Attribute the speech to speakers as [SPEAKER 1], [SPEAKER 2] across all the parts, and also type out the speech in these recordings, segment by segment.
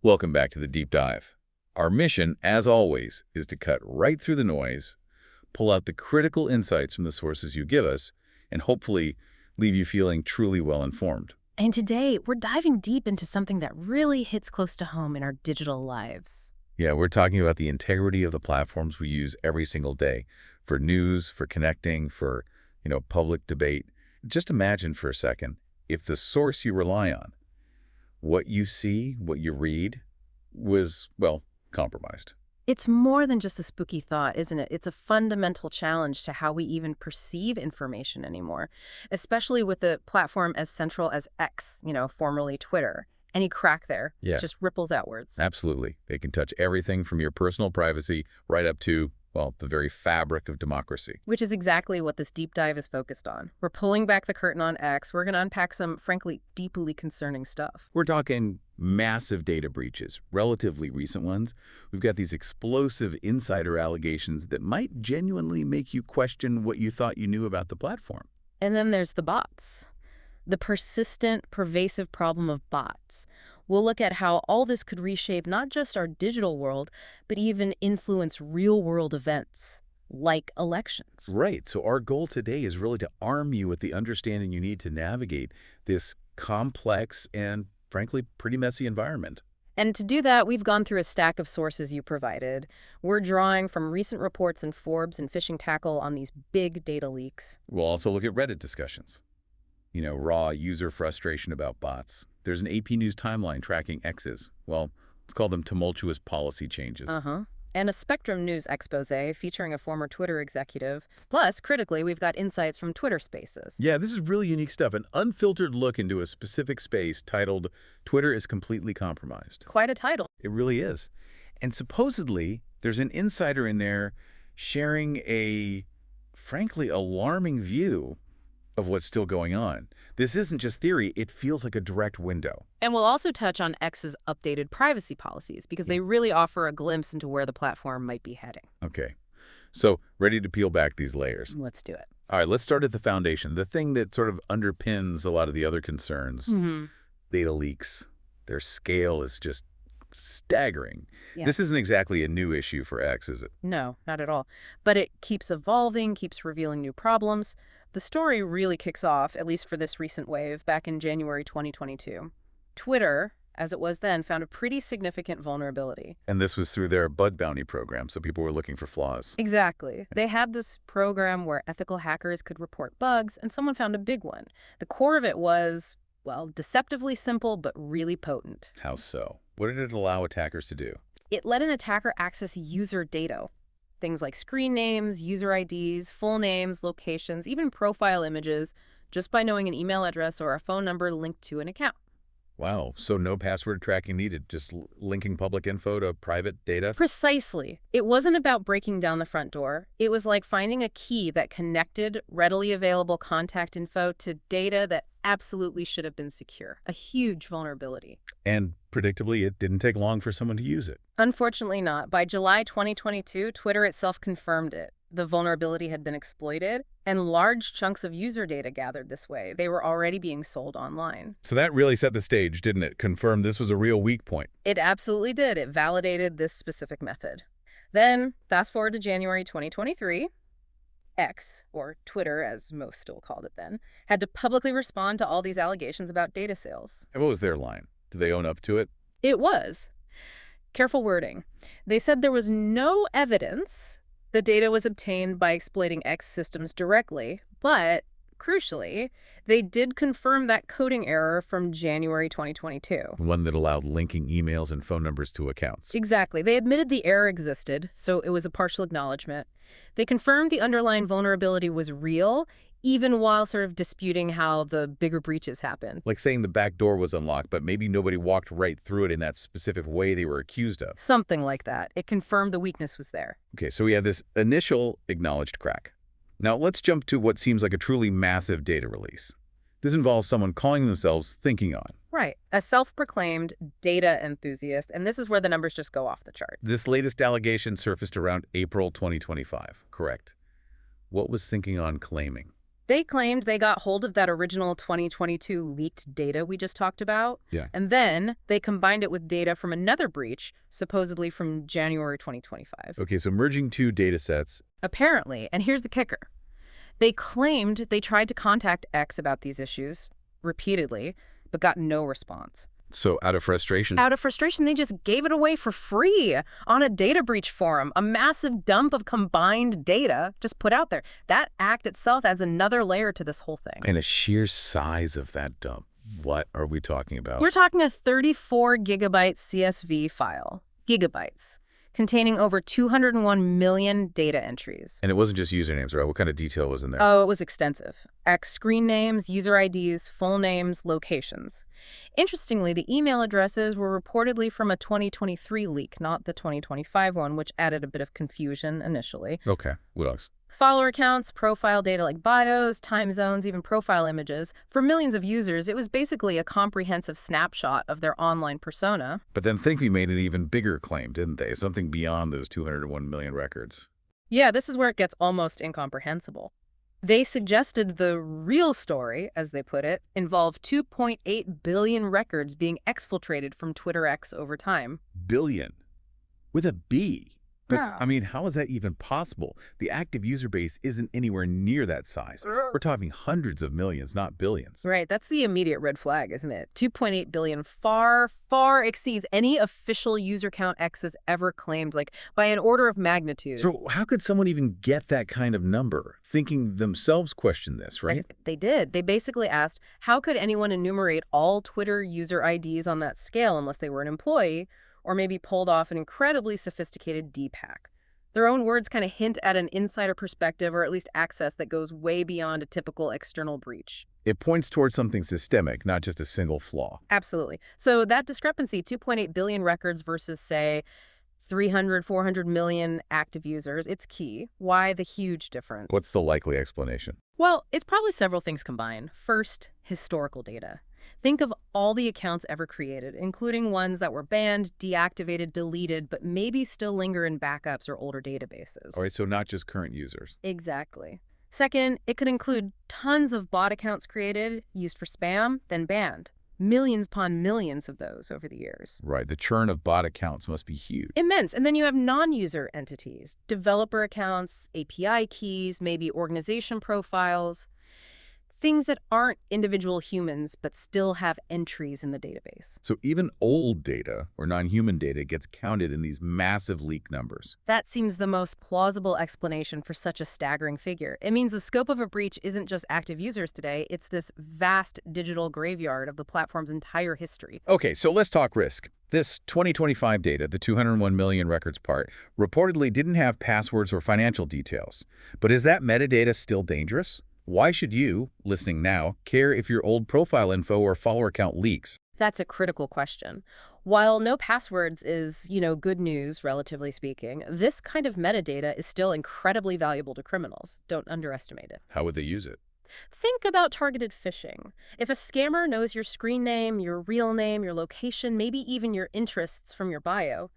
[SPEAKER 1] Welcome back to the Deep Dive. Our mission, as always, is to cut right through the noise, pull out the critical insights from the sources you give us, and hopefully leave you feeling truly well-informed.
[SPEAKER 2] And today, we're diving deep into something that really hits close to home in our digital lives.
[SPEAKER 1] Yeah, we're talking about the integrity of the platforms we use every single day for news, for connecting, for, public debate. Just imagine for a second if the source you rely on, what you see, what you read, was, well, compromised.
[SPEAKER 2] It's more than just a spooky thought, isn't it? It's a fundamental challenge to how we even perceive information anymore, especially with a platform as central as X, formerly Twitter. Any crack there just ripples outwards.
[SPEAKER 1] Absolutely. They can touch everything from your personal privacy right up to, well, the very fabric of democracy.
[SPEAKER 2] Which is exactly what this deep dive is focused on. We're pulling back the curtain on X. We're going to unpack some, frankly, deeply concerning stuff.
[SPEAKER 1] We're talking massive data breaches, relatively recent ones. We've got these explosive insider allegations that might genuinely make you question what you thought you knew about the platform.
[SPEAKER 2] And then there's the bots. The persistent, pervasive problem of bots. We'll look at how all this could reshape not just our digital world, but even influence real-world events, like elections.
[SPEAKER 1] Right. So our goal today is really to arm you with the understanding you need to navigate this complex and, frankly, pretty messy environment.
[SPEAKER 2] And to do that, we've gone through a stack of sources you provided. We're drawing from recent reports in Forbes and Fishing Tackle on these big data leaks.
[SPEAKER 1] We'll also look at Reddit discussions. Raw user frustration about bots. There's an AP News timeline tracking X's. Well, let's call them tumultuous policy changes.
[SPEAKER 2] And a Spectrum News expose featuring a former Twitter executive. Plus, critically, we've got insights from Twitter Spaces.
[SPEAKER 1] Yeah, this is really unique stuff. An unfiltered look into a specific space titled, "Twitter is Completely Compromised."
[SPEAKER 2] Quite a title.
[SPEAKER 1] It really is. And supposedly, there's an insider in there sharing a, frankly, alarming view of what's still going on. This isn't just theory, it feels like a direct window.
[SPEAKER 2] And we'll also touch on X's updated privacy policies, because they really offer a glimpse into where the platform might be heading.
[SPEAKER 1] Okay, so ready to peel back these layers.
[SPEAKER 2] Let's do it.
[SPEAKER 1] All right, let's start at the foundation, the thing that sort of underpins a lot of the other concerns. Data leaks. Their scale is just staggering.
[SPEAKER 2] Yeah.
[SPEAKER 1] This isn't exactly a new issue for X, is it?
[SPEAKER 2] No, not at all. But it keeps evolving, keeps revealing new problems. The story really kicks off, at least for this recent wave, back in January 2022. Twitter, as it was then, found a pretty significant vulnerability.
[SPEAKER 1] And this was through their bug bounty program, so people were looking for flaws.
[SPEAKER 2] Exactly. They had this program where ethical hackers could report bugs, and someone found a big one. The core of it was, well, deceptively simple, but really potent.
[SPEAKER 1] How so? What did it allow attackers to do?
[SPEAKER 2] It let an attacker access user data. Things like screen names, user IDs, full names, locations, even profile images, just by knowing an email address or a phone number linked to an account.
[SPEAKER 1] Wow, so no password tracking needed, just linking public info to private data?
[SPEAKER 2] Precisely. It wasn't about breaking down the front door. It was like finding a key that connected readily available contact info to data that absolutely should have been secure. A huge vulnerability.
[SPEAKER 1] And predictably, it didn't take long for someone to use it.
[SPEAKER 2] Unfortunately not. By July 2022, Twitter itself confirmed it. The vulnerability had been exploited, and large chunks of user data gathered this way. They were already being sold online.
[SPEAKER 1] So that really set the stage, didn't it? Confirmed this was a real weak point.
[SPEAKER 2] It absolutely did. It validated this specific method. Then, fast forward to January 2023, X, or Twitter as most still called it then, had to publicly respond to all these allegations about data sales.
[SPEAKER 1] And what was their line? Did they own up to it?
[SPEAKER 2] It was. Careful wording. They said there was no evidence the data was obtained by exploiting X systems directly, but, crucially, they did confirm that coding error from January 2022.
[SPEAKER 1] The one that allowed linking emails and phone numbers to accounts.
[SPEAKER 2] Exactly. They admitted the error existed, so it was a partial acknowledgement. They confirmed the underlying vulnerability was real, even while sort of disputing how the bigger breaches happened.
[SPEAKER 1] Like saying the back door was unlocked, but maybe nobody walked right through it in that specific way they were accused of.
[SPEAKER 2] Something like that. It confirmed the weakness was there.
[SPEAKER 1] Okay, so we have this initial acknowledged crack. Now let's jump to what seems like a truly massive data release. This involves someone calling themselves Thinking On.
[SPEAKER 2] Right. A self-proclaimed data enthusiast, and this is where the numbers just go off the charts.
[SPEAKER 1] This latest allegation surfaced around April 2025, correct? What was Thinking On claiming?
[SPEAKER 2] They claimed they got hold of that original 2022 leaked data we just talked about,
[SPEAKER 1] Yeah.
[SPEAKER 2] and then they combined it with data from another breach, supposedly from January 2025.
[SPEAKER 1] Okay, so merging two data sets.
[SPEAKER 2] Apparently, and here's the kicker, they claimed they tried to contact X about these issues repeatedly, but got no response.
[SPEAKER 1] So out of frustration.
[SPEAKER 2] Out of frustration, they just gave it away for free on a data breach forum, a massive dump of combined data just put out there. That act itself adds another layer to this whole thing.
[SPEAKER 1] And a sheer size of that dump. What are we talking about?
[SPEAKER 2] We're talking a 34 gigabyte CSV file, gigabytes, containing over 201 million data entries.
[SPEAKER 1] And it wasn't just usernames, right? What kind of detail was in there?
[SPEAKER 2] Oh, it was extensive. X screen names, user IDs, full names, locations. Interestingly, the email addresses were reportedly from a 2023 leak, not the 2025 one, which added a bit of confusion initially.
[SPEAKER 1] Okay, what else?
[SPEAKER 2] Follower accounts, profile data like bios, time zones, even profile images. For millions of users, it was basically a comprehensive snapshot of their online persona.
[SPEAKER 1] But then ThinkMe made an even bigger claim, didn't they? Something beyond those 201 million records.
[SPEAKER 2] Yeah, this is where it gets almost incomprehensible. They suggested the real story, as they put it, involved 2.8 billion records being exfiltrated from Twitter X over time.
[SPEAKER 1] Billion. With a B. That's,
[SPEAKER 2] Yeah.
[SPEAKER 1] I mean, how is that even possible? The active user base isn't anywhere near that size. We're talking hundreds of millions, not billions.
[SPEAKER 2] Right, that's the immediate red flag, isn't it? 2.8 billion far, far exceeds any official user count X has ever claimed, like by an order of magnitude.
[SPEAKER 1] So how could someone even get that kind of number? Thinking themselves question this, right?
[SPEAKER 2] They did. They basically asked, how could anyone enumerate all Twitter user IDs on that scale unless they were an employee, or maybe pulled off an incredibly sophisticated deep hack? Their own words kind of hint at an insider perspective, or at least access that goes way beyond a typical external breach.
[SPEAKER 1] It points towards something systemic, not just a single flaw.
[SPEAKER 2] Absolutely. So that discrepancy, 2.8 billion records versus, say, 300, 400 million active users, it's key. Why the huge difference?
[SPEAKER 1] What's the likely explanation?
[SPEAKER 2] Well, it's probably several things combined. First, historical data. Think of all the accounts ever created, including ones that were banned, deactivated, deleted, but maybe still linger in backups or older databases.
[SPEAKER 1] All right, so not just current users.
[SPEAKER 2] Exactly. Second, it could include tons of bot accounts created, used for spam, then banned. Millions upon millions of those over the years.
[SPEAKER 1] Right, the churn of bot accounts must be huge.
[SPEAKER 2] Immense. And then you have non-user entities, developer accounts, API keys, maybe organization profiles. Things that aren't individual humans but still have entries in the database.
[SPEAKER 1] So even old data or non-human data gets counted in these massive leak numbers.
[SPEAKER 2] That seems the most plausible explanation for such a staggering figure. It means the scope of a breach isn't just active users today, it's this vast digital graveyard of the platform's entire history.
[SPEAKER 1] Okay, so let's talk risk. This 2025 data, the 201 million records part, reportedly didn't have passwords or financial details. But is that metadata still dangerous? Why should you, listening now, care if your old profile info or follower count leaks?
[SPEAKER 2] That's a critical question. While no passwords is, good news, relatively speaking, this kind of metadata is still incredibly valuable to criminals. Don't underestimate it.
[SPEAKER 1] How would they use it?
[SPEAKER 2] Think about targeted phishing. If a scammer knows your screen name, your real name, your location, maybe even your interests from your bio,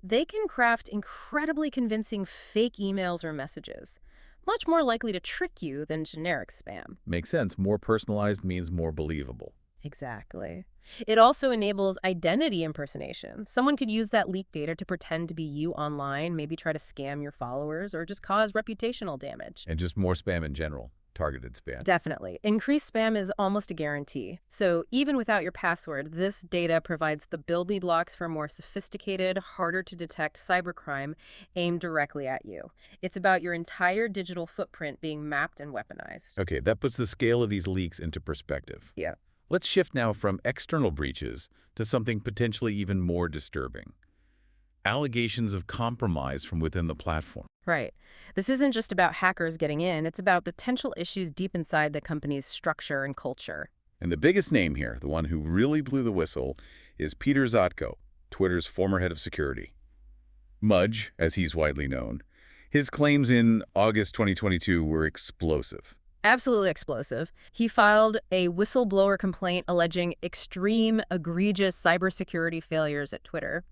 [SPEAKER 2] they can craft incredibly convincing fake emails or messages. Much more likely to trick you than generic spam.
[SPEAKER 1] Makes sense. More personalized means more believable.
[SPEAKER 2] Exactly. It also enables identity impersonation. Someone could use that leaked data to pretend to be you online, maybe try to scam your followers, or just cause reputational damage.
[SPEAKER 1] And just more spam in general. Targeted spam.
[SPEAKER 2] Definitely. Increased spam is almost a guarantee. So even without your password, this data provides the building blocks for more sophisticated, harder to detect cybercrime aimed directly at you. It's about your entire digital footprint being mapped and weaponized.
[SPEAKER 1] Okay, that puts the scale of these leaks into perspective.
[SPEAKER 2] Yeah.
[SPEAKER 1] Let's shift now from external breaches to something potentially even more disturbing. Allegations of compromise from within the platform.
[SPEAKER 2] Right. This isn't just about hackers getting in, it's about potential issues deep inside the company's structure and culture.
[SPEAKER 1] And the biggest name here, the one who really blew the whistle, is Peter Zatko, Twitter's former head of security. Mudge, as he's widely known. His claims in August 2022 were explosive.
[SPEAKER 2] Absolutely explosive. He filed a whistleblower complaint alleging extreme, egregious cybersecurity failures at Twitter.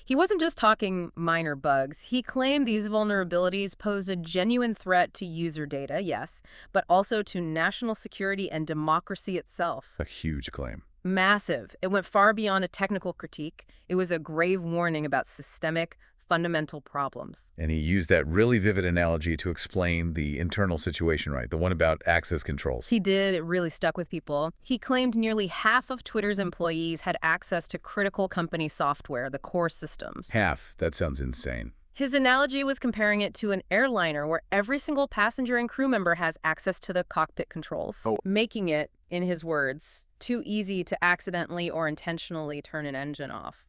[SPEAKER 2] He wasn't just talking minor bugs. He claimed these vulnerabilities posed a genuine threat to user data, yes, but also to national security and democracy itself.
[SPEAKER 1] A huge claim.
[SPEAKER 2] Massive. It went far beyond a technical critique. It was a grave warning about systemic, fundamental problems.
[SPEAKER 1] And he used that really vivid analogy to explain the internal situation, right? The one about access controls.
[SPEAKER 2] He did. It really stuck with people. He claimed nearly half of Twitter's employees had access to critical company software, the core systems.
[SPEAKER 1] Half? That sounds insane.
[SPEAKER 2] His analogy was comparing it to an airliner where every single passenger and crew member has access to the cockpit controls, making it, in his words, too easy to accidentally or intentionally turn an engine off.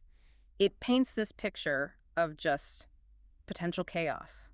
[SPEAKER 2] It paints this picture of just potential chaos.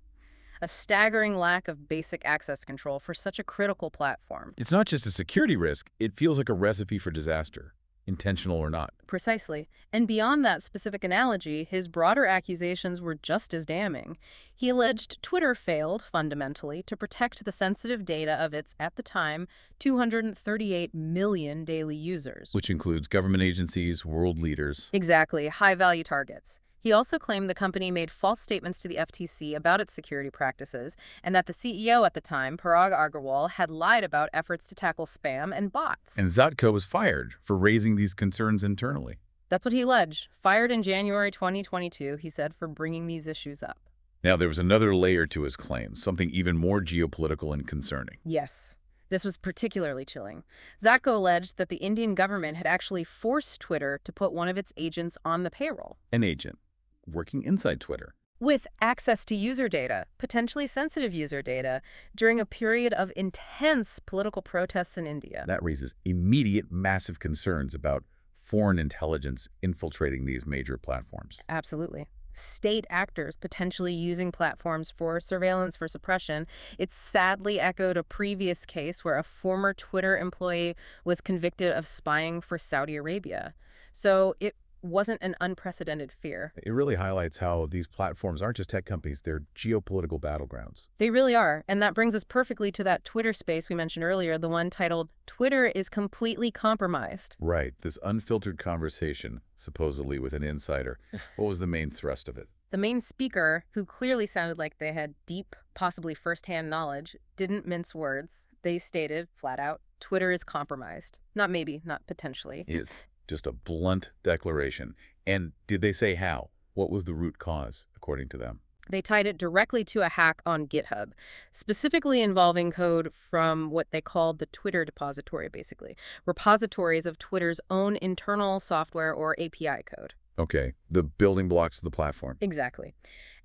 [SPEAKER 2] A staggering lack of basic access control for such a critical platform.
[SPEAKER 1] It's not just a security risk. It feels like a recipe for disaster, intentional or not.
[SPEAKER 2] Precisely. And beyond that specific analogy, his broader accusations were just as damning. He alleged Twitter failed, fundamentally, to protect the sensitive data of its, at the time, 238 million daily users.
[SPEAKER 1] Which includes government agencies, world leaders.
[SPEAKER 2] Exactly. High-value targets. He also claimed the company made false statements to the FTC about its security practices and that the CEO at the time, Parag Agrawal, had lied about efforts to tackle spam and bots.
[SPEAKER 1] And Zatko was fired for raising these concerns internally.
[SPEAKER 2] That's what he alleged. Fired in January 2022, he said, for bringing these issues up.
[SPEAKER 1] Now, there was another layer to his claims, something even more geopolitical and concerning.
[SPEAKER 2] Yes. This was particularly chilling. Zatko alleged that the Indian government had actually forced Twitter to put one of its agents on the payroll.
[SPEAKER 1] An agent working inside Twitter.
[SPEAKER 2] With access to user data, potentially sensitive user data, during a period of intense political protests in India.
[SPEAKER 1] That raises immediate, massive concerns about foreign intelligence infiltrating these major platforms.
[SPEAKER 2] Absolutely. State actors potentially using platforms for surveillance, for suppression. It sadly echoed a previous case where a former Twitter employee was convicted of spying for Saudi Arabia. So it wasn't an unprecedented fear.
[SPEAKER 1] It really highlights how these platforms aren't just tech companies, they're geopolitical battlegrounds.
[SPEAKER 2] They really are. And that brings us perfectly to that Twitter space we mentioned earlier, the one titled, "Twitter is Completely Compromised."
[SPEAKER 1] Right. This unfiltered conversation, supposedly with an insider. What was the main thrust of it?
[SPEAKER 2] The main speaker, who clearly sounded like they had deep, possibly first-hand knowledge, didn't mince words. They stated, flat out, Twitter is compromised. Not maybe, not potentially.
[SPEAKER 1] It's just a blunt declaration. And did they say how? What was the root cause, according to them?
[SPEAKER 2] They tied it directly to a hack on GitHub, specifically involving code from what they called the Twitter depository, basically. Repositories of Twitter's own internal software or API code.
[SPEAKER 1] Okay, the building blocks of the platform.
[SPEAKER 2] Exactly.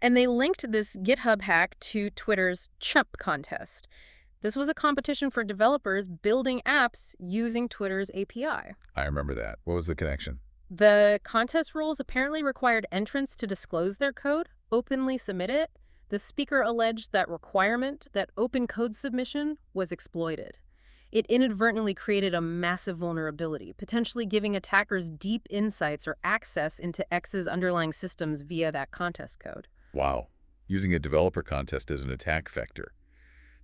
[SPEAKER 2] And they linked this GitHub hack to Twitter's Chump contest. This was a competition for developers building apps using Twitter's API.
[SPEAKER 1] I remember that. What was the connection?
[SPEAKER 2] The contest rules apparently required entrants to disclose their code, openly submit it. The speaker alleged that requirement, that open code submission, was exploited. It inadvertently created a massive vulnerability, potentially giving attackers deep insights or access into X's underlying systems via that contest code.
[SPEAKER 1] Wow. Using a developer contest as an attack vector.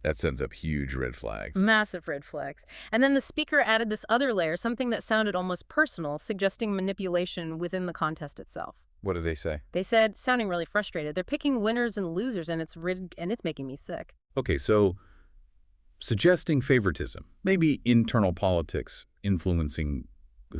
[SPEAKER 1] That sends up huge red flags.
[SPEAKER 2] Massive red flags. And then the speaker added this other layer, something that sounded almost personal, suggesting manipulation within the contest itself.
[SPEAKER 1] What did they say?
[SPEAKER 2] They said, sounding really frustrated, they're picking winners and losers, and it's rigged, and it's making me sick.
[SPEAKER 1] Okay, so suggesting favoritism, maybe internal politics influencing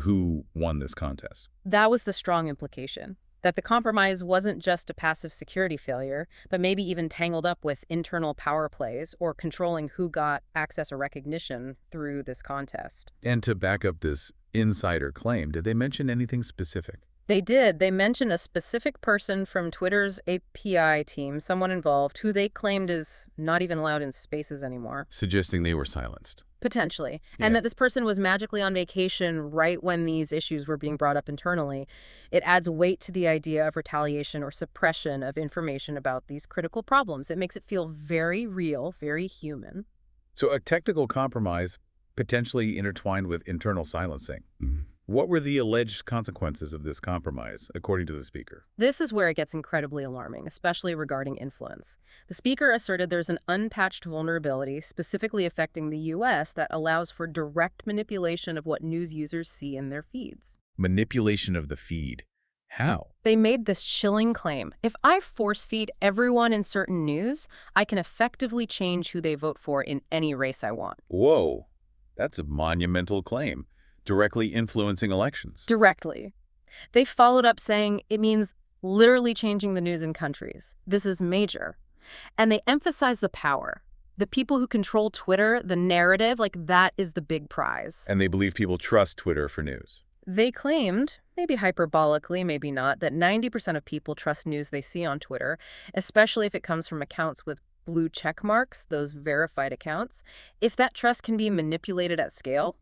[SPEAKER 1] who won this contest.
[SPEAKER 2] That was the strong implication. That the compromise wasn't just a passive security failure, but maybe even tangled up with internal power plays or controlling who got access or recognition through this contest.
[SPEAKER 1] And to back up this insider claim, did they mention anything specific?
[SPEAKER 2] They did. They mentioned a specific person from Twitter's API team, someone involved, who they claimed is not even allowed in spaces anymore.
[SPEAKER 1] Suggesting they were silenced.
[SPEAKER 2] Potentially.
[SPEAKER 1] Yeah.
[SPEAKER 2] And that this person was magically on vacation right when these issues were being brought up internally. It adds weight to the idea of retaliation or suppression of information about these critical problems. It makes it feel very real, very human.
[SPEAKER 1] So a technical compromise potentially intertwined with internal silencing. What were the alleged consequences of this compromise, according to the speaker?
[SPEAKER 2] This is where it gets incredibly alarming, especially regarding influence. The speaker asserted there's an unpatched vulnerability specifically affecting the U.S. that allows for direct manipulation of what news users see in their feeds.
[SPEAKER 1] Manipulation of the feed. How?
[SPEAKER 2] They made this chilling claim. If I force feed everyone in certain news, I can effectively change who they vote for in any race I want.
[SPEAKER 1] Whoa, that's a monumental claim. Directly influencing elections.
[SPEAKER 2] Directly. They followed up saying it means literally changing the news in countries. This is major. And they emphasize the power. The people who control Twitter, the narrative, like that is the big prize.
[SPEAKER 1] And they believe people trust Twitter for news.
[SPEAKER 2] They claimed, maybe hyperbolically, maybe not, that 90% of people trust news they see on Twitter, especially if it comes from accounts with blue check marks, those verified accounts. If that trust can be manipulated at scale,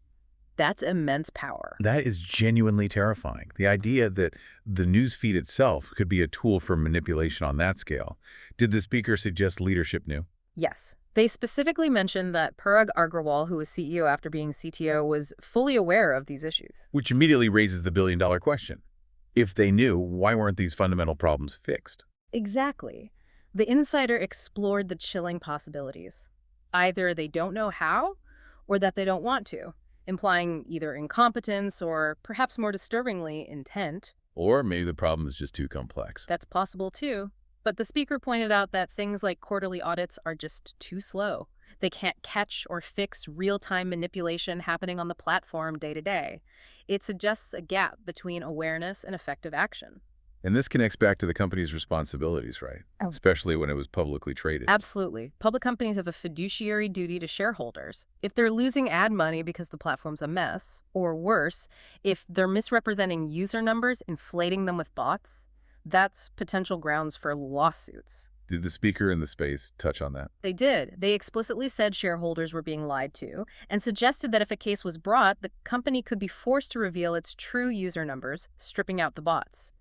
[SPEAKER 2] that's immense power.
[SPEAKER 1] That is genuinely terrifying. The idea that the news feed itself could be a tool for manipulation on that scale. Did the speaker suggest leadership knew?
[SPEAKER 2] Yes. They specifically mentioned that Parag Agrawal, who was CEO after being CTO, was fully aware of these issues.
[SPEAKER 1] Which immediately raises the billion-dollar question. If they knew, why weren't these fundamental problems fixed?
[SPEAKER 2] Exactly. The insider explored the chilling possibilities. Either they don't know how, or that they don't want to, implying either incompetence or, perhaps more disturbingly, intent.
[SPEAKER 1] Or maybe the problem is just too complex.
[SPEAKER 2] That's possible too. But the speaker pointed out that things like quarterly audits are just too slow. They can't catch or fix real-time manipulation happening on the platform day to day. It suggests a gap between awareness and effective action.
[SPEAKER 1] And this connects back to the company's responsibilities, right?
[SPEAKER 2] Oh.
[SPEAKER 1] Especially when it was publicly traded.
[SPEAKER 2] Absolutely. Public companies have a fiduciary duty to shareholders. If they're losing ad money because the platform's a mess, or worse, if they're misrepresenting user numbers, inflating them with bots, that's potential grounds for lawsuits.
[SPEAKER 1] Did the speaker in the space touch on that?
[SPEAKER 2] They did. They explicitly said shareholders were being lied to and suggested that if a case was brought, the company could be forced to reveal its true user numbers, stripping out the bots.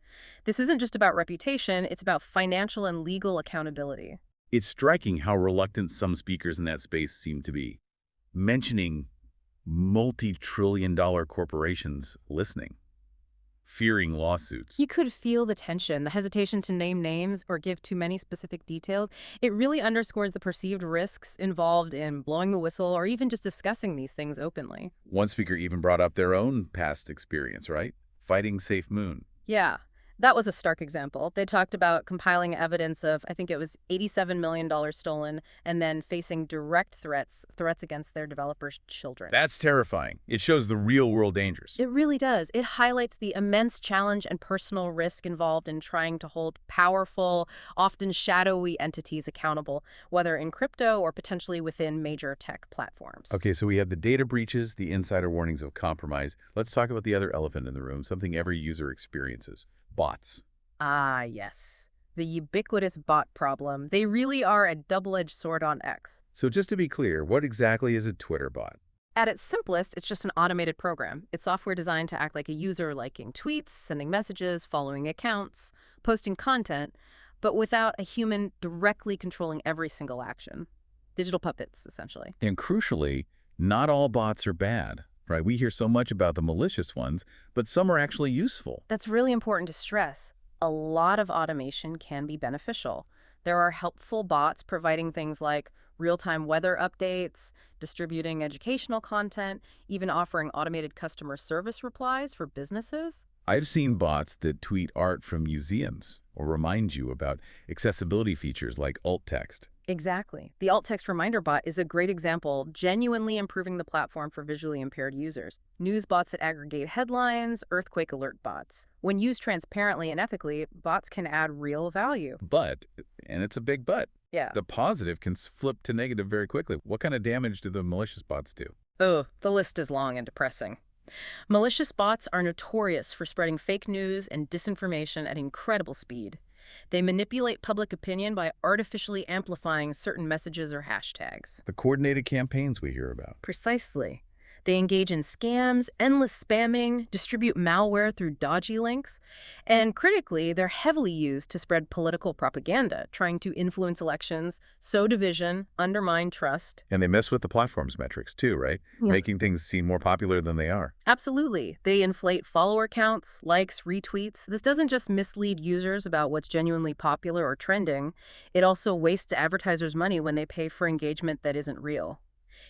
[SPEAKER 2] This isn't just about reputation, it's about financial and legal accountability.
[SPEAKER 1] It's striking how reluctant some speakers in that space seem to be, mentioning multi-trillion-dollar corporations listening, fearing lawsuits.
[SPEAKER 2] You could feel the tension, the hesitation to name names or give too many specific details. It really underscores the perceived risks involved in blowing the whistle or even just discussing these things openly.
[SPEAKER 1] One speaker even brought up their own past experience, right? Fighting Safe Moon.
[SPEAKER 2] Yeah. That was a stark example. They talked about compiling evidence of, I think it was $87 million stolen, and then facing direct threats against their developers' children.
[SPEAKER 1] That's terrifying. It shows the real-world dangers.
[SPEAKER 2] It really does. It highlights the immense challenge and personal risk involved in trying to hold powerful, often shadowy entities accountable, whether in crypto or potentially within major tech platforms.
[SPEAKER 1] Okay, so we have the data breaches, the insider warnings of compromise. Let's talk about the other elephant in the room, something every user experiences. Bots.
[SPEAKER 2] Ah, yes. The ubiquitous bot problem. They really are a double-edged sword on X.
[SPEAKER 1] So just to be clear, what exactly is a Twitter bot?
[SPEAKER 2] At its simplest, it's just an automated program. It's software designed to act like a user, liking tweets, sending messages, following accounts, posting content, but without a human directly controlling every single action. Digital puppets, essentially.
[SPEAKER 1] And crucially, not all bots are bad. Right, we hear so much about the malicious ones, but some are actually useful.
[SPEAKER 2] That's really important to stress. A lot of automation can be beneficial. There are helpful bots providing things like real-time weather updates, distributing educational content, even offering automated customer service replies for businesses.
[SPEAKER 1] I've seen bots that tweet art from museums or remind you about accessibility features like alt text.
[SPEAKER 2] Exactly. The alt text reminder bot is a great example, genuinely improving the platform for visually impaired users. News bots that aggregate headlines, earthquake alert bots. When used transparently and ethically, bots can add real value.
[SPEAKER 1] But, and it's a big but,
[SPEAKER 2] Yeah.
[SPEAKER 1] the positive can flip to negative very quickly. What kind of damage do the malicious bots do?
[SPEAKER 2] Oh, the list is long and depressing. Malicious bots are notorious for spreading fake news and disinformation at incredible speed. They manipulate public opinion by artificially amplifying certain messages or hashtags.
[SPEAKER 1] The coordinated campaigns we hear about.
[SPEAKER 2] Precisely. They engage in scams, endless spamming, distribute malware through dodgy links, and critically, they're heavily used to spread political propaganda, trying to influence elections, sow division, undermine trust.
[SPEAKER 1] And they mess with the platform's metrics too, right?
[SPEAKER 2] Yeah.
[SPEAKER 1] Making things seem more popular than they are.
[SPEAKER 2] Absolutely. They inflate follower counts, likes, retweets. This doesn't just mislead users about what's genuinely popular or trending. It also wastes advertisers' money when they pay for engagement that isn't real.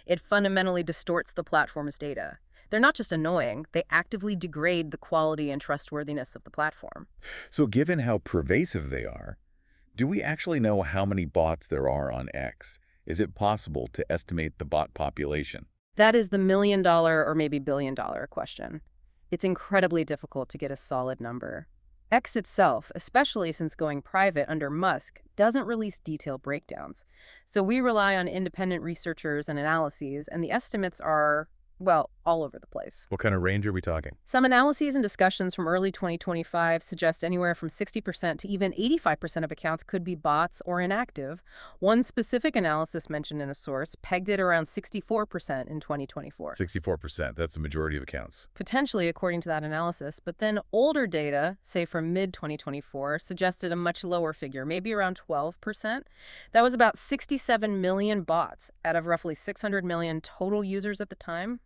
[SPEAKER 2] It fundamentally distorts the platform's data. They're not just annoying, they actively degrade the quality and trustworthiness of the platform.
[SPEAKER 1] So given how pervasive they are, do we actually know how many bots there are on X? Is it possible to estimate the bot population?
[SPEAKER 2] That is the million-dollar or maybe billion-dollar question. It's incredibly difficult to get a solid number. X itself, especially since going private under Musk, doesn't release detailed breakdowns. So we rely on independent researchers and analyses, and the estimates are, well, all over the place.
[SPEAKER 1] What kind of range are we talking?
[SPEAKER 2] Some analyses and discussions from early 2025 suggest anywhere from 60% to even 85% of accounts could be bots or inactive. One specific analysis mentioned in a source pegged it around 64% in 2024.
[SPEAKER 1] 64%. That's the majority of accounts.
[SPEAKER 2] Potentially, according to that analysis, but then older data, say from mid-2024, suggested a much lower figure, maybe around 12%. That was about 67 million bots out of roughly 600 million total users at the time.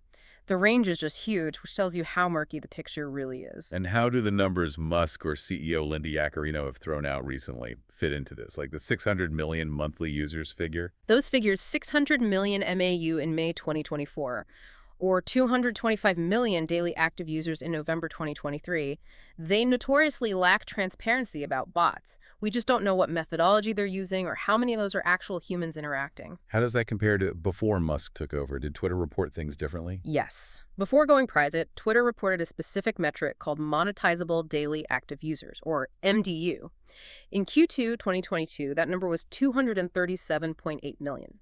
[SPEAKER 2] The range is just huge, which tells you how murky the picture really is.
[SPEAKER 1] And how do the numbers Musk or CEO Linda Yaccarino have thrown out recently fit into this? Like the 600 million monthly users figure?
[SPEAKER 2] Those figures, 600 million MAU in May 2024, or 225 million daily active users in November 2023, they notoriously lack transparency about bots. We just don't know what methodology they're using or how many of those are actual humans interacting.
[SPEAKER 1] How does that compare to before Musk took over? Did Twitter report things differently?
[SPEAKER 2] Yes. Before going private, Twitter reported a specific metric called monetizable daily active users, or MDU. In Q2 2022, that number was 237.8 million.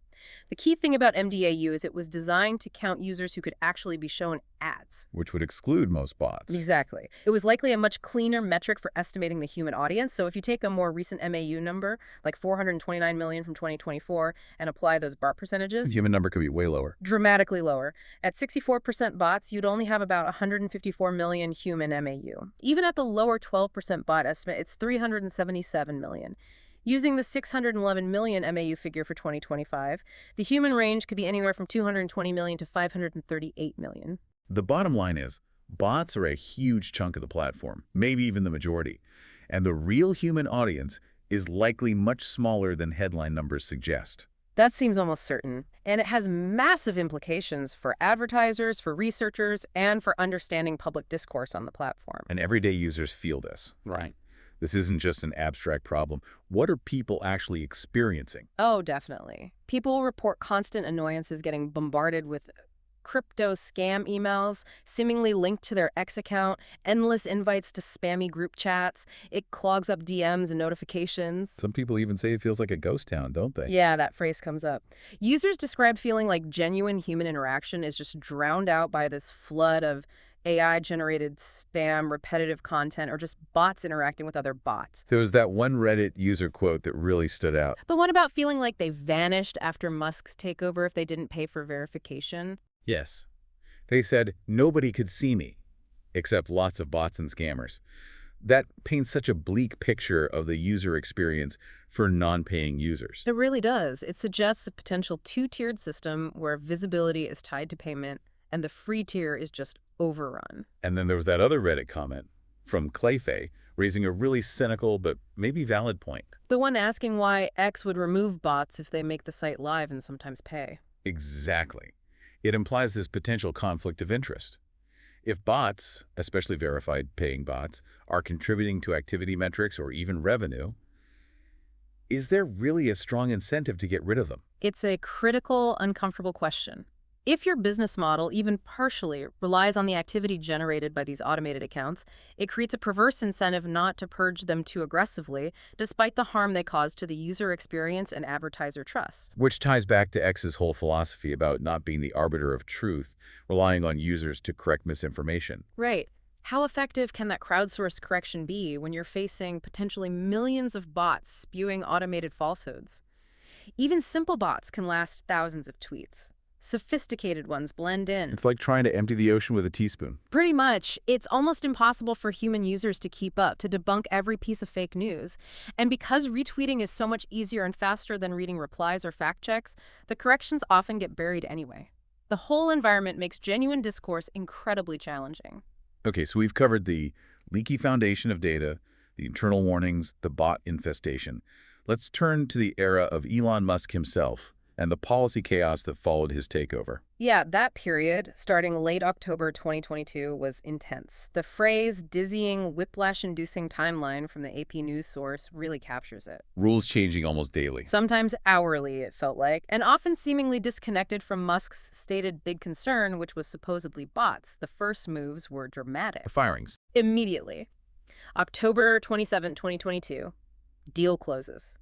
[SPEAKER 2] The key thing about MDAU is it was designed to count users who could actually be shown ads.
[SPEAKER 1] Which would exclude most bots.
[SPEAKER 2] Exactly. It was likely a much cleaner metric for estimating the human audience. So if you take a more recent MAU number, like 429 million from 2024, and apply those bot percentages,
[SPEAKER 1] The human number could be way lower.
[SPEAKER 2] dramatically lower. At 64% bots, you'd only have about 154 million human MAU. Even at the lower 12% bot estimate, it's 377 million. Using the 611 million MAU figure for 2025, the human range could be anywhere from 220 million to 538 million.
[SPEAKER 1] The bottom line is, bots are a huge chunk of the platform, maybe even the majority. And the real human audience is likely much smaller than headline numbers suggest.
[SPEAKER 2] That seems almost certain. And it has massive implications for advertisers, for researchers, and for understanding public discourse on the platform.
[SPEAKER 1] And everyday users feel this.
[SPEAKER 2] Right.
[SPEAKER 1] This isn't just an abstract problem. What are people actually experiencing?
[SPEAKER 2] Oh, definitely. People report constant annoyances getting bombarded with crypto scam emails, seemingly linked to their X account, endless invites to spammy group chats. It clogs up DMs and notifications.
[SPEAKER 1] Some people even say it feels like a ghost town, don't they?
[SPEAKER 2] Yeah, that phrase comes up. Users describe feeling like genuine human interaction is just drowned out by this flood of AI-generated spam, repetitive content, or just bots interacting with other bots.
[SPEAKER 1] There was that one Reddit user quote that really stood out.
[SPEAKER 2] But what about feeling like they vanished after Musk's takeover if they didn't pay for verification?
[SPEAKER 1] Yes. They said, nobody could see me, except lots of bots and scammers. That paints such a bleak picture of the user experience for non-paying users.
[SPEAKER 2] It really does. It suggests a potential two-tiered system where visibility is tied to payment and the free tier is just overrun.
[SPEAKER 1] And then there was that other Reddit comment from Clayfaye raising a really cynical but maybe valid point.
[SPEAKER 2] The one asking why X would remove bots if they make the site live and sometimes pay.
[SPEAKER 1] Exactly. It implies this potential conflict of interest. If bots, especially verified paying bots, are contributing to activity metrics or even revenue, is there really a strong incentive to get rid of them?
[SPEAKER 2] It's a critical, uncomfortable question. If your business model, even partially, relies on the activity generated by these automated accounts, it creates a perverse incentive not to purge them too aggressively, despite the harm they cause to the user experience and advertiser trust.
[SPEAKER 1] Which ties back to X's whole philosophy about not being the arbiter of truth, relying on users to correct misinformation.
[SPEAKER 2] Right. How effective can that crowdsourced correction be when you're facing potentially millions of bots spewing automated falsehoods? Even simple bots can last thousands of tweets. Sophisticated ones blend in.
[SPEAKER 1] It's like trying to empty the ocean with a teaspoon.
[SPEAKER 2] Pretty much, it's almost impossible for human users to keep up, to debunk every piece of fake news. And because retweeting is so much easier and faster than reading replies or fact checks, the corrections often get buried anyway. The whole environment makes genuine discourse incredibly challenging.
[SPEAKER 1] Okay, so we've covered the leaky foundation of data, the internal warnings, the bot infestation. Let's turn to the era of Elon Musk himself and the policy chaos that followed his takeover.
[SPEAKER 2] Yeah, that period, starting late October 2022, was intense. The phrase dizzying, whiplash-inducing timeline from the AP news source really captures it.
[SPEAKER 1] Rules changing almost daily.
[SPEAKER 2] Sometimes hourly, it felt like, and often seemingly disconnected from Musk's stated big concern, which was supposedly bots. The first moves were dramatic.
[SPEAKER 1] The firings.
[SPEAKER 2] Immediately. October 27, 2022, deal closes.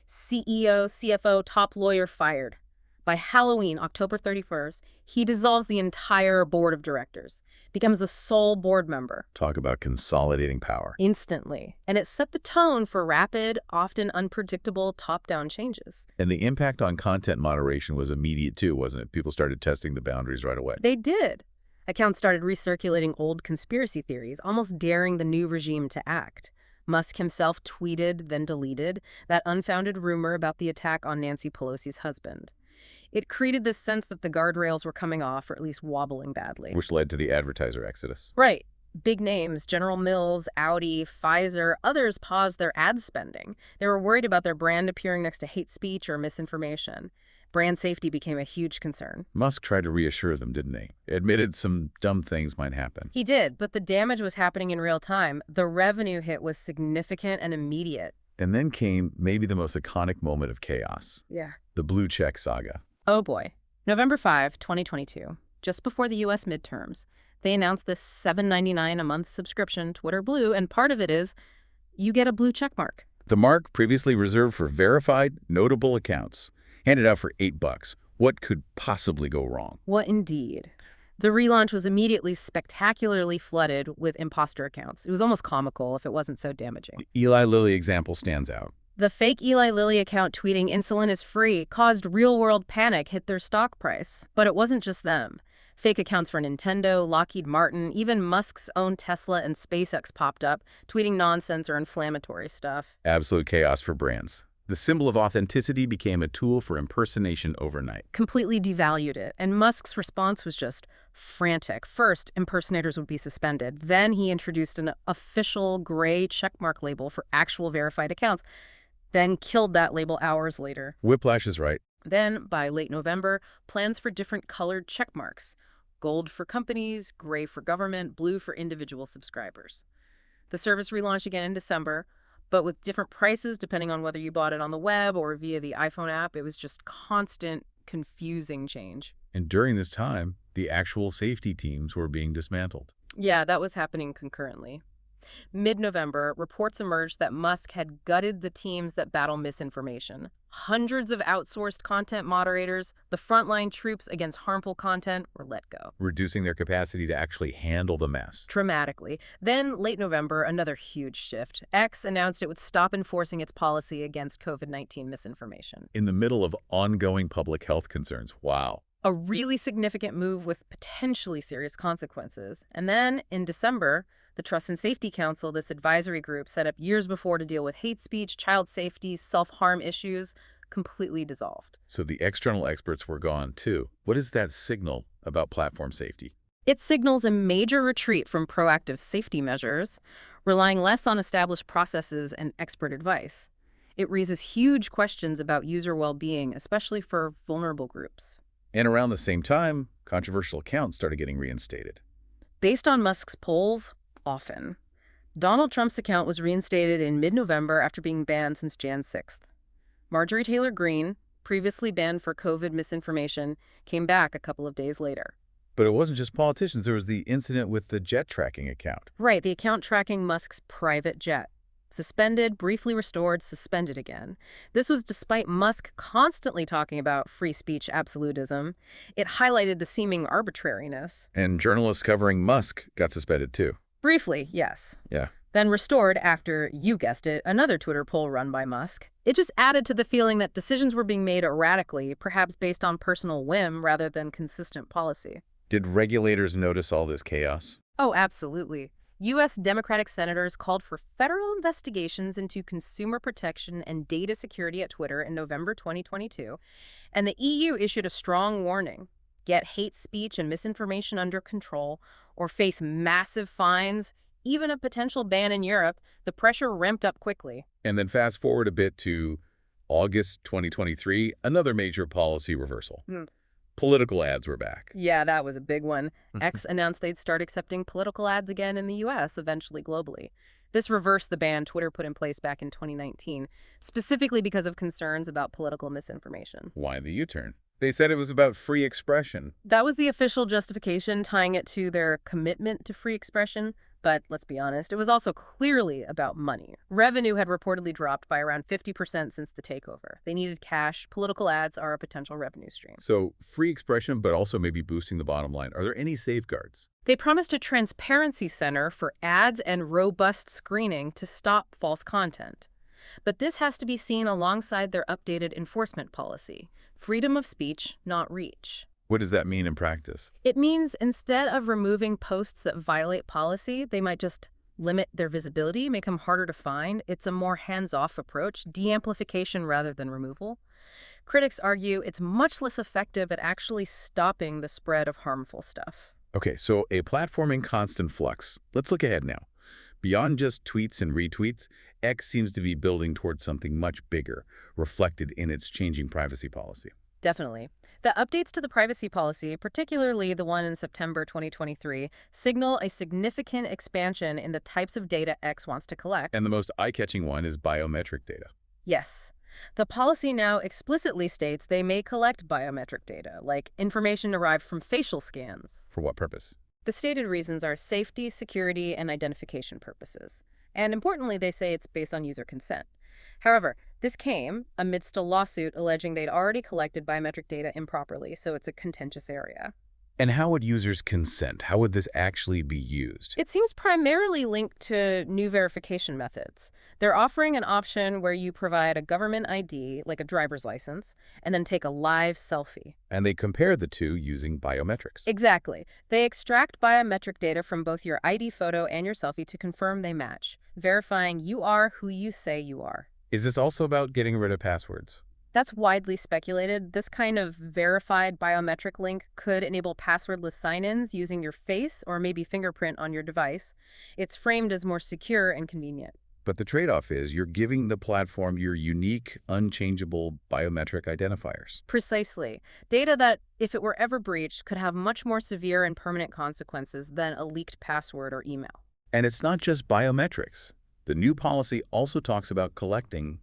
[SPEAKER 2] CEO, CFO, top lawyer fired. By Halloween, October 31st, he dissolves the entire board of directors, becomes the sole board member.
[SPEAKER 1] Talk about consolidating power.
[SPEAKER 2] Instantly. And it set the tone for rapid, often unpredictable top-down changes.
[SPEAKER 1] And the impact on content moderation was immediate too, wasn't it? People started testing the boundaries right away.
[SPEAKER 2] They did. Accounts started recirculating old conspiracy theories, almost daring the new regime to act. Musk himself tweeted, then deleted, that unfounded rumor about the attack on Nancy Pelosi's husband. It created this sense that the guardrails were coming off, or at least wobbling badly.
[SPEAKER 1] Which led to the advertiser exodus.
[SPEAKER 2] Right. Big names, General Mills, Audi, Pfizer, others paused their ad spending. They were worried about their brand appearing next to hate speech or misinformation. Brand safety became a huge concern.
[SPEAKER 1] Musk tried to reassure them, didn't he? Admitted some dumb things might happen.
[SPEAKER 2] He did, but the damage was happening in real time. The revenue hit was significant and immediate.
[SPEAKER 1] And then came maybe the most iconic moment of chaos.
[SPEAKER 2] Yeah.
[SPEAKER 1] The blue check saga.
[SPEAKER 2] Oh boy. November 5, 2022, just before the U.S. midterms, they announced this $7.99 a month subscription, Twitter Blue, and part of it is you get a blue check mark.
[SPEAKER 1] The mark, previously reserved for verified, notable accounts, handed out for $8. What could possibly go wrong?
[SPEAKER 2] What indeed? The relaunch was immediately spectacularly flooded with imposter accounts. It was almost comical if it wasn't so damaging.
[SPEAKER 1] The Eli Lilly example stands out.
[SPEAKER 2] The fake Eli Lilly account tweeting insulin is free caused real-world panic hit their stock price. But it wasn't just them. Fake accounts for Nintendo, Lockheed Martin, even Musk's own Tesla and SpaceX popped up, tweeting nonsense or inflammatory stuff.
[SPEAKER 1] Absolute chaos for brands. The symbol of authenticity became a tool for impersonation overnight.
[SPEAKER 2] Completely devalued it, and Musk's response was just frantic. First, impersonators would be suspended. Then he introduced an official gray checkmark label for actual verified accounts, then killed that label hours later.
[SPEAKER 1] Whiplash is right.
[SPEAKER 2] Then, by late November, plans for different colored checkmarks. Gold for companies, gray for government, blue for individual subscribers. The service relaunched again in December, but with different prices depending on whether you bought it on the web or via the iPhone app. It was just constant, confusing change.
[SPEAKER 1] And during this time, the actual safety teams were being dismantled.
[SPEAKER 2] Yeah, that was happening concurrently. Mid-November, reports emerged that Musk had gutted the teams that battle misinformation. Hundreds of outsourced content moderators, the frontline troops against harmful content, were let go,
[SPEAKER 1] reducing their capacity to actually handle the mess.
[SPEAKER 2] Dramatically. Then, late November, another huge shift. X announced it would stop enforcing its policy against COVID-19 misinformation.
[SPEAKER 1] In the middle of ongoing public health concerns. Wow.
[SPEAKER 2] A really significant move with potentially serious consequences. And then, in December, the Trust and Safety Council, this advisory group set up years before to deal with hate speech, child safety, self-harm issues, completely dissolved.
[SPEAKER 1] So the external experts were gone too. What does that signal about platform safety?
[SPEAKER 2] It signals a major retreat from proactive safety measures, relying less on established processes and expert advice. It raises huge questions about user well-being, especially for vulnerable groups.
[SPEAKER 1] And around the same time, controversial accounts started getting reinstated.
[SPEAKER 2] Based on Musk's polls, often. Donald Trump's account was reinstated in mid-November after being banned since Jan 6th. Marjorie Taylor Greene, previously banned for COVID misinformation, came back a couple of days later.
[SPEAKER 1] But it wasn't just politicians. There was the incident with the jet tracking account.
[SPEAKER 2] Right, the account tracking Musk's private jet. Suspended, briefly restored, suspended again. This was despite Musk constantly talking about free speech absolutism. It highlighted the seeming arbitrariness.
[SPEAKER 1] And journalists covering Musk got suspended too.
[SPEAKER 2] Briefly, yes.
[SPEAKER 1] Yeah.
[SPEAKER 2] then restored after, you guessed it, another Twitter poll run by Musk. It just added to the feeling that decisions were being made erratically, perhaps based on personal whim rather than consistent policy.
[SPEAKER 1] Did regulators notice all this chaos?
[SPEAKER 2] Oh, absolutely. U.S. Democratic senators called for federal investigations into consumer protection and data security at Twitter in November 2022, and the EU issued a strong warning: get hate speech and misinformation under control or face massive fines, even a potential ban in Europe. The pressure ramped up quickly.
[SPEAKER 1] And then fast forward a bit to August 2023, another major policy reversal. Political ads were back.
[SPEAKER 2] Yeah, that was a big one. X announced they'd start accepting political ads again in the U.S., eventually globally. This reversed the ban Twitter put in place back in 2019, specifically because of concerns about political misinformation.
[SPEAKER 1] Why the U-turn? They said it was about free expression.
[SPEAKER 2] That was the official justification, tying it to their commitment to free expression. But let's be honest, it was also clearly about money. Revenue had reportedly dropped by around 50% since the takeover. They needed cash. Political ads are a potential revenue stream.
[SPEAKER 1] So free expression, but also maybe boosting the bottom line. Are there any safeguards?
[SPEAKER 2] They promised a transparency center for ads and robust screening to stop false content. But this has to be seen alongside their updated enforcement policy: freedom of speech, not reach.
[SPEAKER 1] What does that mean in practice?
[SPEAKER 2] It means instead of removing posts that violate policy, they might just limit their visibility, make them harder to find. It's a more hands-off approach, de-amplification rather than removal. Critics argue it's much less effective at actually stopping the spread of harmful stuff.
[SPEAKER 1] Okay, so a platform in constant flux. Let's look ahead now. Beyond just tweets and retweets, X seems to be building towards something much bigger, reflected in its changing privacy policy.
[SPEAKER 2] Definitely. The updates to the privacy policy, particularly the one in September 2023, signal a significant expansion in the types of data X wants to collect.
[SPEAKER 1] And the most eye-catching one is biometric data.
[SPEAKER 2] Yes. The policy now explicitly states they may collect biometric data, like information derived from facial scans.
[SPEAKER 1] For what purpose?
[SPEAKER 2] The stated reasons are safety, security, and identification purposes. And importantly, they say it's based on user consent. However, this came amidst a lawsuit alleging they'd already collected biometric data improperly, so it's a contentious area.
[SPEAKER 1] And how would users consent? How would this actually be used?
[SPEAKER 2] It seems primarily linked to new verification methods. They're offering an option where you provide a government ID, like a driver's license, and then take a live selfie.
[SPEAKER 1] And they compare the two using biometrics.
[SPEAKER 2] Exactly. They extract biometric data from both your ID photo and your selfie to confirm they match, verifying you are who you say you are.
[SPEAKER 1] Is this also about getting rid of passwords?
[SPEAKER 2] That's widely speculated. This kind of verified biometric link could enable passwordless sign-ins using your face or maybe fingerprint on your device. It's framed as more secure and convenient.
[SPEAKER 1] But the trade-off is you're giving the platform your unique, unchangeable biometric identifiers.
[SPEAKER 2] Precisely. Data that, if it were ever breached, could have much more severe and permanent consequences than a leaked password or email.
[SPEAKER 1] And it's not just biometrics. The new policy also talks about collecting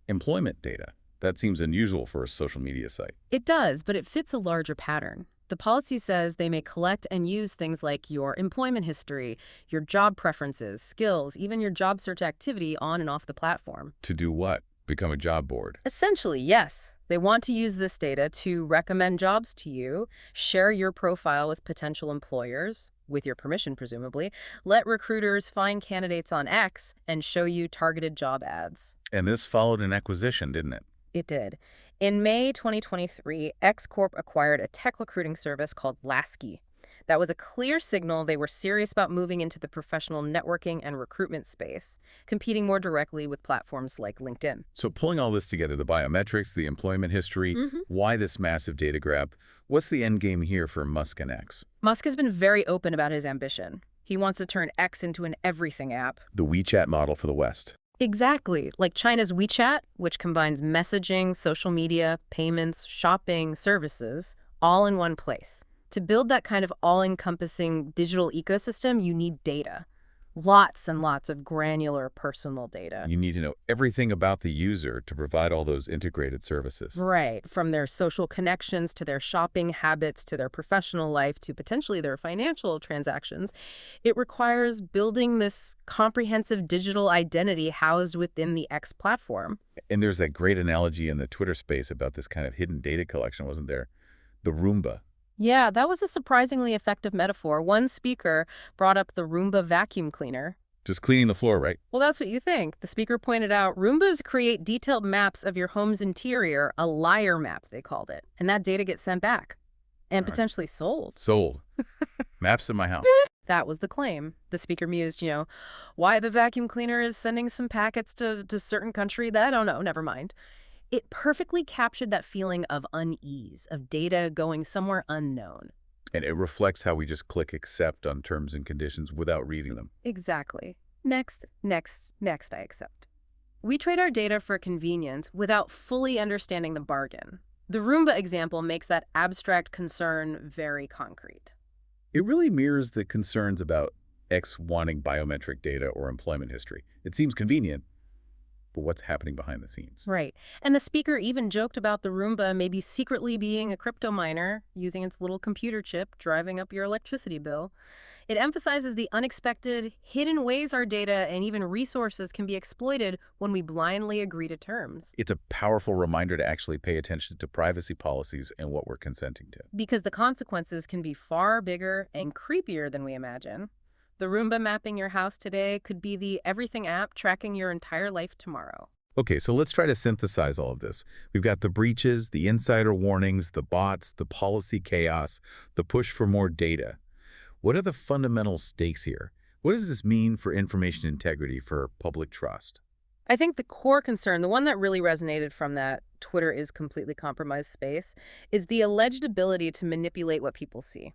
[SPEAKER 1] employment data. That seems unusual for a social media site.
[SPEAKER 2] It does, but it fits a larger pattern. The policy says they may collect and use things like your employment history, your job preferences, skills, even your job search activity on and off the platform.
[SPEAKER 1] To do what? Become a job board?
[SPEAKER 2] Essentially, yes. They want to use this data to recommend jobs to you, share your profile with potential employers, with your permission presumably, let recruiters find candidates on X, and show you targeted job ads.
[SPEAKER 1] And this followed an acquisition, didn't it?
[SPEAKER 2] It did. In May 2023, X Corp acquired a tech recruiting service called Lasky. That was a clear signal they were serious about moving into the professional networking and recruitment space, competing more directly with platforms like LinkedIn.
[SPEAKER 1] So pulling all this together, the biometrics, the employment history, why this massive data grab? What's the end game here for Musk and X?
[SPEAKER 2] Musk has been very open about his ambition. He wants to turn X into an everything app.
[SPEAKER 1] The WeChat model for the West.
[SPEAKER 2] Exactly. Like China's WeChat, which combines messaging, social media, payments, shopping, services, all in one place. To build that kind of all-encompassing digital ecosystem, you need data. Lots and lots of granular personal data.
[SPEAKER 1] You need to know everything about the user to provide all those integrated services.
[SPEAKER 2] Right. From their social connections to their shopping habits to their professional life to potentially their financial transactions. It requires building this comprehensive digital identity housed within the X platform.
[SPEAKER 1] And there's that great analogy in the Twitter space about this kind of hidden data collection, wasn't there? The Roomba.
[SPEAKER 2] Yeah, that was a surprisingly effective metaphor. One speaker brought up the Roomba vacuum cleaner.
[SPEAKER 1] Just cleaning the floor, right?
[SPEAKER 2] Well, that's what you think. The speaker pointed out Roombas create detailed maps of your home's interior, a liar map, they called it. And that data gets sent back and
[SPEAKER 1] All right.
[SPEAKER 2] potentially sold.
[SPEAKER 1] Sold. Maps in my house.
[SPEAKER 2] That was the claim. The speaker mused, why the vacuum cleaner is sending some packets to certain country, that I don't know, never mind. It perfectly captured that feeling of unease, of data going somewhere unknown.
[SPEAKER 1] And it reflects how we just click accept on terms and conditions without reading them.
[SPEAKER 2] Exactly. Next, next, next, I accept. We trade our data for convenience without fully understanding the bargain. The Roomba example makes that abstract concern very concrete.
[SPEAKER 1] It really mirrors the concerns about X wanting biometric data or employment history. It seems convenient, but what's happening behind the scenes?
[SPEAKER 2] Right. And the speaker even joked about the Roomba maybe secretly being a crypto miner, using its little computer chip, driving up your electricity bill. It emphasizes the unexpected, hidden ways our data and even resources can be exploited when we blindly agree to terms.
[SPEAKER 1] It's a powerful reminder to actually pay attention to privacy policies and what we're consenting to.
[SPEAKER 2] Because the consequences can be far bigger and creepier than we imagine. The Roomba mapping your house today could be the everything app tracking your entire life tomorrow.
[SPEAKER 1] Okay, so let's try to synthesize all of this. We've got the breaches, the insider warnings, the bots, the policy chaos, the push for more data. What are the fundamental stakes here? What does this mean for information integrity, for public trust?
[SPEAKER 2] I think the core concern, the one that really resonated from that Twitter is completely compromised space, is the alleged ability to manipulate what people see,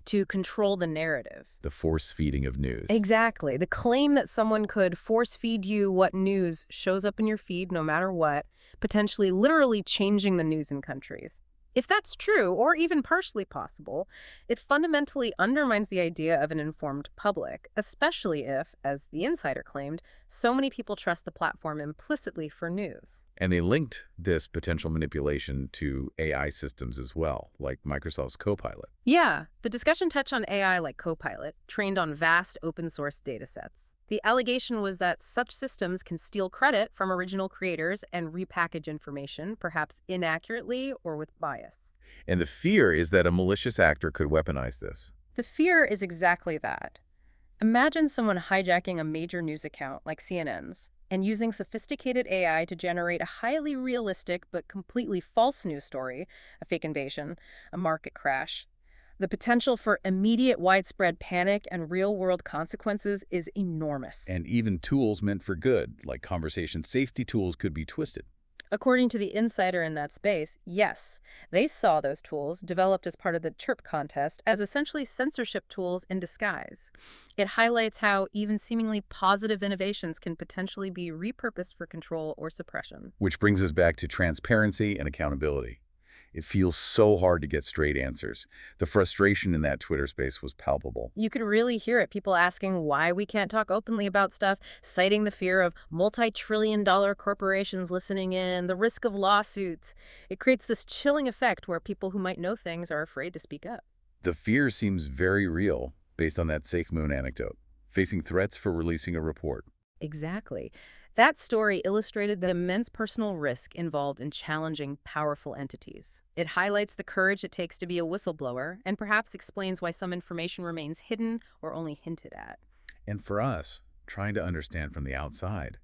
[SPEAKER 2] to control the narrative.
[SPEAKER 1] The force feeding of news.
[SPEAKER 2] Exactly. The claim that someone could force feed you what news shows up in your feed no matter what, potentially literally changing the news in countries. If that's true, or even partially possible, it fundamentally undermines the idea of an informed public, especially if, as the insider claimed, so many people trust the platform implicitly for news.
[SPEAKER 1] And they linked this potential manipulation to AI systems as well, like Microsoft's Copilot.
[SPEAKER 2] Yeah, the discussion touched on AI like Copilot, trained on vast open-source datasets. The allegation was that such systems can steal credit from original creators and repackage information, perhaps inaccurately or with bias.
[SPEAKER 1] And the fear is that a malicious actor could weaponize this.
[SPEAKER 2] The fear is exactly that. Imagine someone hijacking a major news account like CNN's and using sophisticated AI to generate a highly realistic but completely false news story, a fake invasion, a market crash. The potential for immediate widespread panic and real-world consequences is enormous.
[SPEAKER 1] And even tools meant for good, like conversation safety tools, could be twisted.
[SPEAKER 2] According to the insider in that space, yes, they saw those tools, developed as part of the Chirp contest, as essentially censorship tools in disguise. It highlights how even seemingly positive innovations can potentially be repurposed for control or suppression.
[SPEAKER 1] Which brings us back to transparency and accountability. It feels so hard to get straight answers. The frustration in that Twitter space was palpable.
[SPEAKER 2] You could really hear it, people asking why we can't talk openly about stuff, citing the fear of multi-trillion-dollar corporations listening in, the risk of lawsuits. It creates this chilling effect where people who might know things are afraid to speak up.
[SPEAKER 1] The fear seems very real, based on that SafeMoon anecdote, facing threats for releasing a report.
[SPEAKER 2] Exactly. That story illustrated the immense personal risk involved in challenging powerful entities. It highlights the courage it takes to be a whistleblower and perhaps explains why some information remains hidden or only hinted at.
[SPEAKER 1] And for us, trying to understand from the outside,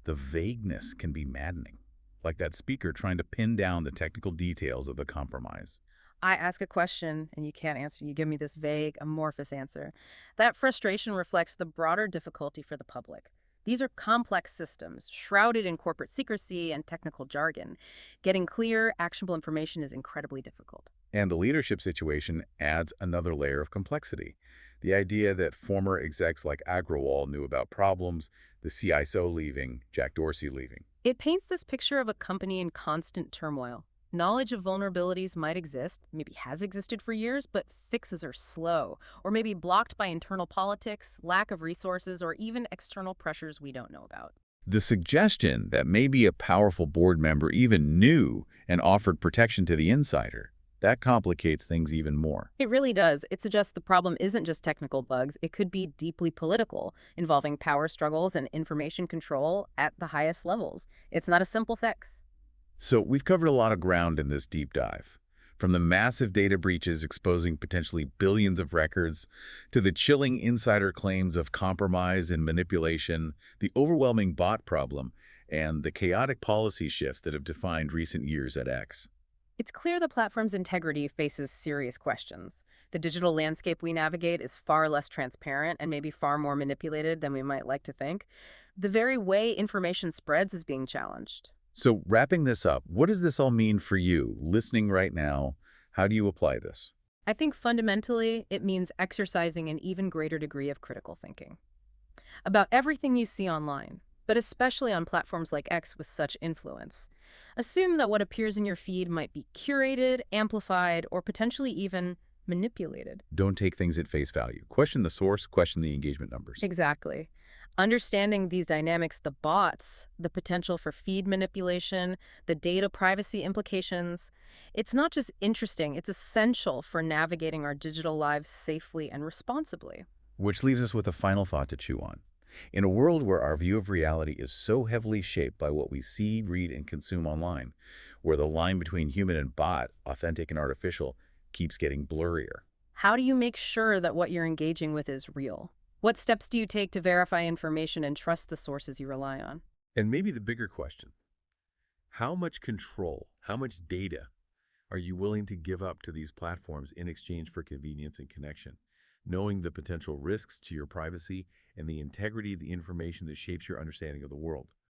[SPEAKER 1] the vagueness can be maddening, like that speaker trying to pin down the technical details of the compromise.
[SPEAKER 2] I ask a question and you can't answer. You give me this vague, amorphous answer. That frustration reflects the broader difficulty for the public. These are complex systems, shrouded in corporate secrecy and technical jargon. Getting clear, actionable information is incredibly difficult.
[SPEAKER 1] And the leadership situation adds another layer of complexity. The idea that former execs like Agrawal knew about problems, the CISO leaving, Jack Dorsey leaving.
[SPEAKER 2] It paints this picture of a company in constant turmoil. Knowledge of vulnerabilities might exist, maybe has existed for years, but fixes are slow, or maybe blocked by internal politics, lack of resources, or even external pressures we don't know about.
[SPEAKER 1] The suggestion that maybe a powerful board member even knew and offered protection to the insider, that complicates things even more.
[SPEAKER 2] It really does. It suggests the problem isn't just technical bugs. It could be deeply political, involving power struggles and information control at the highest levels. It's not a simple fix.
[SPEAKER 1] So we've covered a lot of ground in this deep dive. From the massive data breaches exposing potentially billions of records, to the chilling insider claims of compromise and manipulation, the overwhelming bot problem, and the chaotic policy shifts that have defined recent years at X.
[SPEAKER 2] It's clear the platform's integrity faces serious questions. The digital landscape we navigate is far less transparent and maybe far more manipulated than we might like to think. The very way information spreads is being challenged.
[SPEAKER 1] So wrapping this up, what does this all mean for you, listening right now? How do you apply this?
[SPEAKER 2] I think fundamentally, it means exercising an even greater degree of critical thinking about everything you see online, but especially on platforms like X with such influence. Assume that what appears in your feed might be curated, amplified, or potentially even manipulated.
[SPEAKER 1] Don't take things at face value. Question the source, question the engagement numbers.
[SPEAKER 2] Exactly. Understanding these dynamics, the bots, the potential for feed manipulation, the data privacy implications, it's not just interesting, it's essential for navigating our digital lives safely and responsibly.
[SPEAKER 1] Which leaves us with a final thought to chew on. In a world where our view of reality is so heavily shaped by what we see, read, and consume online, where the line between human and bot, authentic and artificial, keeps getting blurrier.
[SPEAKER 2] How do you make sure that what you're engaging with is real? What steps do you take to verify information and trust the sources you rely on?
[SPEAKER 3] And maybe the bigger question, how much control, how much data are you willing to give up to these platforms in exchange for convenience and connection, knowing the potential risks to your privacy and the integrity of the information that shapes your understanding of the world?